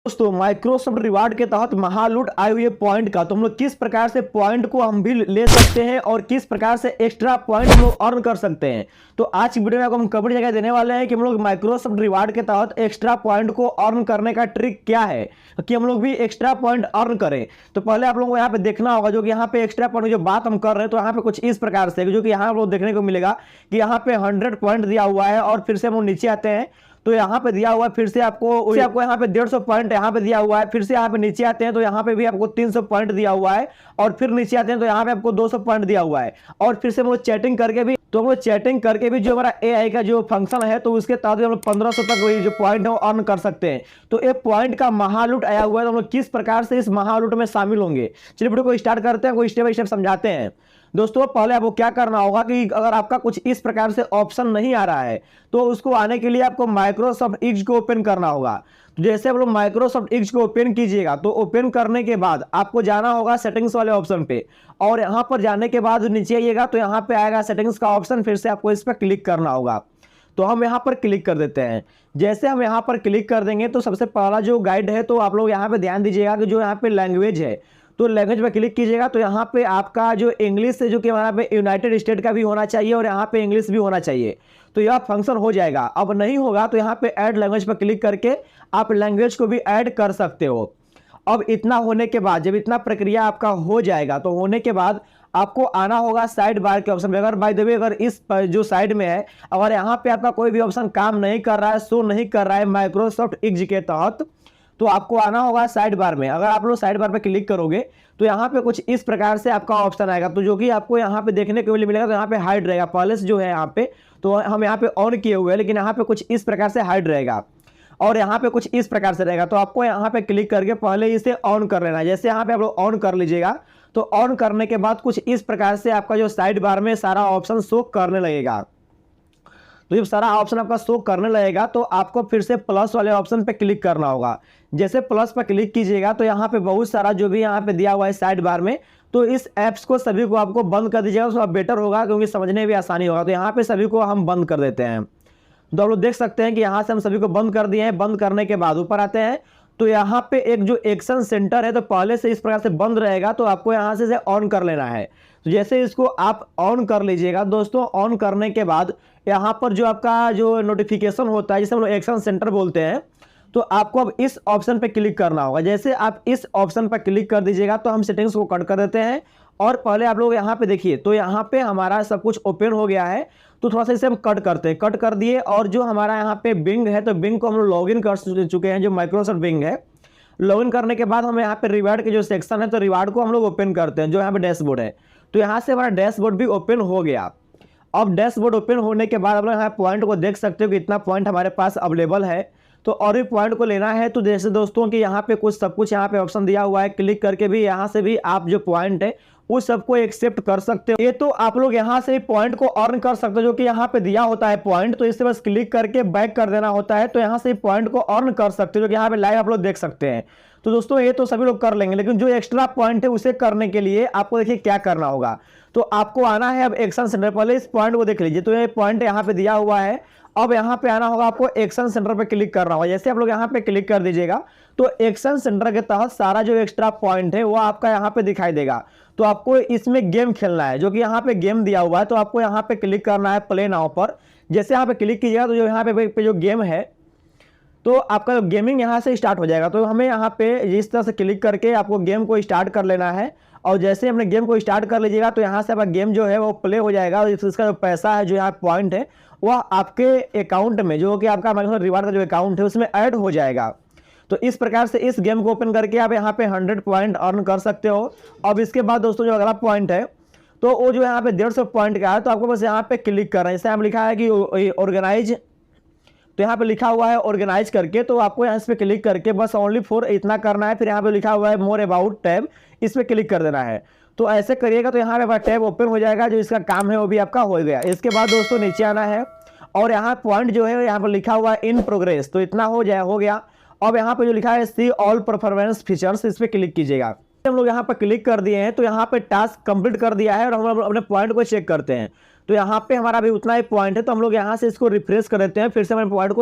दोस्तों Microsoft reward के तहत महालूट आई हुई है पॉइंट का। तो हम लोग किस प्रकार से पॉइंट को हम भी ले सकते हैं और किस प्रकार से एक्स्ट्रा पॉइंट हम लोग अर्न कर सकते हैं। तो आज की वीडियो में आपको हम कवर जगह देने वाले हैं कि हम लोग माइक्रोसॉफ्ट रिवार्ड के तहत एक्स्ट्रा पॉइंट को अर्न करने का ट्रिक क्या है कि हम लोग भी एक्स्ट्रा पॉइंट अर्न करें। तो पहले आप लोगों को यहाँ पे देखना होगा जो कि यहाँ पे एक्स्ट्रा पॉइंट जो बात हम कर रहे हैं तो यहाँ पे कुछ इस प्रकार से जो कि यहाँ लोग देखने को मिलेगा कि यहाँ पे 100 पॉइंट दिया हुआ है और फिर से हम लोग नीचे आते हैं तो यहाँ पे दिया हुआ है फिर से आपको यहाँ पे 150 पॉइंट यहाँ पे दिया हुआ है। फिर से यहाँ पे नीचे आते हैं तो यहाँ पे भी आपको 300 पॉइंट दिया हुआ है और फिर नीचे आते हैं तो यहाँ पे आपको 200 पॉइंट दिया हुआ है। और फिर से हम लोग चैटिंग करके भी जो हमारा एआई का जो फंक्शन है तो उसके तहत हम लोग 1500 तक जो पॉइंट है वो अर्न कर सकते हैं। तो ये पॉइंट का महालूट आया हुआ है तो हम लोग किस प्रकार से इस महालूट में शामिल होंगे, चलिए वीडियो को स्टार्ट करते हैं, कोई स्टेप बाय स्टेप समझाते हैं। दोस्तों पहले आपको क्या करना होगा कि अगर आपका कुछ इस प्रकार से ऑप्शन नहीं आ रहा है तो उसको आने के लिए आपको माइक्रोसॉफ्ट एज को ओपन करना होगा। तो जैसे आप लोग माइक्रोसॉफ्ट एज को ओपन कीजिएगा तो ओपन करने के बाद आपको जाना होगा सेटिंग्स वाले ऑप्शन पे और यहाँ पर जाने के बाद नीचे आइएगा तो यहाँ पे आएगा सेटिंग्स का ऑप्शन, फिर से आपको इस पर क्लिक करना होगा। तो हम यहाँ पर क्लिक कर देते हैं। जैसे हम यहाँ पर क्लिक कर देंगे तो सबसे पहला जो गाइड है तो आप लोग यहाँ पे ध्यान दीजिएगा कि जो यहाँ पे लैंग्वेज है तो लैंग्वेज पे क्लिक कीजिएगा तो यहाँ पे आपका जो इंग्लिश है जो कि यहाँ पे यूनाइटेड स्टेट का भी होना चाहिए और यहाँ पे इंग्लिश भी होना चाहिए। तो यह फंक्शन हो जाएगा। अब नहीं होगा तो यहाँ पे ऐड लैंग्वेज पर क्लिक करके आप लैंग्वेज को भी ऐड कर सकते हो। अब इतना होने के बाद जब इतना प्रक्रिया आपका हो जाएगा तो होने के बाद आपको आना होगा साइड बार के ऑप्शन पे। अगर बाय द वे अगर इस जो साइड में है अगर यहाँ पे आपका कोई भी ऑप्शन काम नहीं कर रहा है, शो नहीं कर रहा है माइक्रोसॉफ्ट एज के तहत, तो आपको आना होगा साइड बार में। अगर आप लोग साइड बार पे क्लिक करोगे तो यहाँ पे कुछ इस प्रकार से आपका ऑप्शन आएगा तो जो कि आपको यहाँ पे देखने को मिलेगा। तो यहाँ पे हाइड रहेगा, पहले से जो है यहाँ पे तो हम यहाँ पे ऑन किए हुए हैं लेकिन यहाँ पे कुछ इस प्रकार से हाइड रहेगा और यहाँ पे कुछ इस प्रकार से रहेगा। तो आपको यहाँ पे क्लिक करके पहले इसे ऑन कर लेना है। जैसे यहाँ पे आप लोग ऑन कर लीजिएगा तो ऑन करने के बाद कुछ इस प्रकार से आपका जो साइड बार में सारा ऑप्शन शो करने लगेगा। तो जब सारा ऑप्शन आपका शो करने लगेगा तो आपको फिर से प्लस वाले ऑप्शन पे क्लिक करना होगा। जैसे प्लस पर क्लिक कीजिएगा तो यहाँ पे बहुत सारा जो भी यहाँ पे दिया हुआ है साइड बार में तो इस ऐप्स को सभी को आपको बंद कर दीजिएगा, तो बेटर होगा क्योंकि समझने में भी आसानी होगा। तो यहाँ पे सभी को हम बंद कर देते हैं। तो आप लोग देख सकते हैं कि यहाँ से हम सभी को बंद कर दिए हैं। बंद करने के बाद ऊपर आते हैं तो यहाँ पे एक जो एक्शन सेंटर है तो पहले से इस प्रकार से बंद रहेगा तो आपको यहाँ से ऑन कर लेना है। तो जैसे इसको आप ऑन कर लीजिएगा दोस्तों, ऑन करने के बाद यहाँ पर जो आपका जो नोटिफिकेशन होता है जिसे हम लोग एक्शन सेंटर बोलते हैं तो आपको अब इस ऑप्शन पे क्लिक करना होगा। जैसे आप इस ऑप्शन पर क्लिक कर दीजिएगा तो हम सेटिंग्स को कट कर देते हैं और पहले आप लोग यहाँ पे देखिए तो यहाँ पे हमारा सब कुछ ओपन हो गया है। तो थोड़ा सा इसे हम कट करते हैं, कट कर दिए और जो हमारा यहाँ पे बिंग है तो बिंग को हम लोग लॉगिन कर चुके हैं, जो माइक्रोसॉफ्ट बिंग है। लॉगिन करने के बाद हम यहाँ पे रिवार्ड के जो सेक्शन है तो रिवार्ड को हम लोग ओपन करते हैं, जो यहाँ पे डैशबोर्ड है। तो यहाँ से हमारा डैशबोर्ड भी ओपन हो गया। अब डैशबोर्ड ओपन होने के बाद आप लोग यहाँ पॉइंट को देख सकते हो कि इतना पॉइंट हमारे पास अवेलेबल है। तो और भी पॉइंट को लेना है तो जैसे दोस्तों कि यहाँ पे कुछ सब कुछ यहाँ पे ऑप्शन दिया हुआ है, क्लिक करके भी यहाँ से भी आप जो पॉइंट है उस सबको एक्सेप्ट कर सकते हो। ये तो आप लोग यहाँ से पॉइंट को अर्न कर सकते हो, जो कि यहाँ पे दिया होता है पॉइंट, तो इससे बस क्लिक करके बैक कर देना होता है। तो यहाँ से पॉइंट को अर्न कर सकते हो, जो कि यहाँ पे लाइव आप लोग देख सकते हैं। तो दोस्तों ये तो सभी लोग कर लेंगे, लेकिन जो एक्स्ट्रा पॉइंट है उसे करने के लिए आपको देखिए क्या करना होगा। तो आपको आना है अब एक्शन सेंटर, पहले इस पॉइंट को देख लीजिए। तो ये पॉइंट यहाँ पे दिया हुआ है। अब यहाँ पे आना होगा, आपको एक्शन सेंटर पे क्लिक करना होगा। जैसे आप लोग यहाँ पे क्लिक कर दीजिएगा तो एक्शन सेंटर के तहत सारा जो एक्स्ट्रा पॉइंट है वो आपका यहाँ पे दिखाई देगा। तो आपको इसमें गेम खेलना है, जो कि यहाँ पे गेम दिया हुआ है। तो आपको यहाँ पे क्लिक करना है प्ले नाउ पर। जैसे यहाँ पे क्लिक कीजिएगा तो जो यहाँ पे जो गेम है तो आपका गेमिंग यहाँ से स्टार्ट हो जाएगा। तो हमें यहाँ पे इस तरह से क्लिक करके आपको गेम को स्टार्ट कर लेना है। और जैसे हमने गेम को स्टार्ट कर लीजिएगा तो यहाँ से आपका गेम जो है वो प्ले हो जाएगा और इसका जो पैसा है, जो यहाँ पॉइंट है, वह आपके अकाउंट में, जो कि आपका माइक्रोसॉफ्ट रिवार्ड का जो अकाउंट है उसमें ऐड हो जाएगा। तो इस प्रकार से इस गेम को ओपन करके आप यहाँ पे 100 पॉइंट अर्न कर सकते हो। अब इसके बाद दोस्तों जो अगला पॉइंट है तो वो जो यहाँ पे 150 पॉइंट का है। तो आपको बस यहाँ पे क्लिक करना है। जैसे यहाँ लिखा है कि ऑर्गेनाइज, तो यहाँ पे लिखा हुआ है ऑर्गेनाइज करके, तो आपको यहाँ पे क्लिक करके बस ओनली फॉर इतना करना है। फिर यहाँ पे लिखा हुआ है मोर अबाउट टैब, इस पे क्लिक कर देना है। तो ऐसे करिएगा तो यहाँ पे टैब ओपन हो जाएगा, जो इसका काम है वो भी आपका हो गया। इसके बाद दोस्तों नीचे आना है और यहाँ पॉइंट जो है यहाँ पर लिखा हुआ है इन प्रोग्रेस, तो इतना हो गया। अब यहाँ पे जो लिखा है सी ऑल परफॉर्मेंस फीचर्स, इस पे क्लिक कीजिएगा। हम लोग यहाँ पर क्लिक कर दिए हैं तो यहाँ पे टास्क कंप्लीट कर दिया है और हम लोग अपने पॉइंट को चेक करते हैं। तो यहाँ पे हमारा भी उतना ही पॉइंट है, तो हम लोग यहाँ से इसको रिफ्रेश कर देते हैं। फिर से हमारे पॉइंट को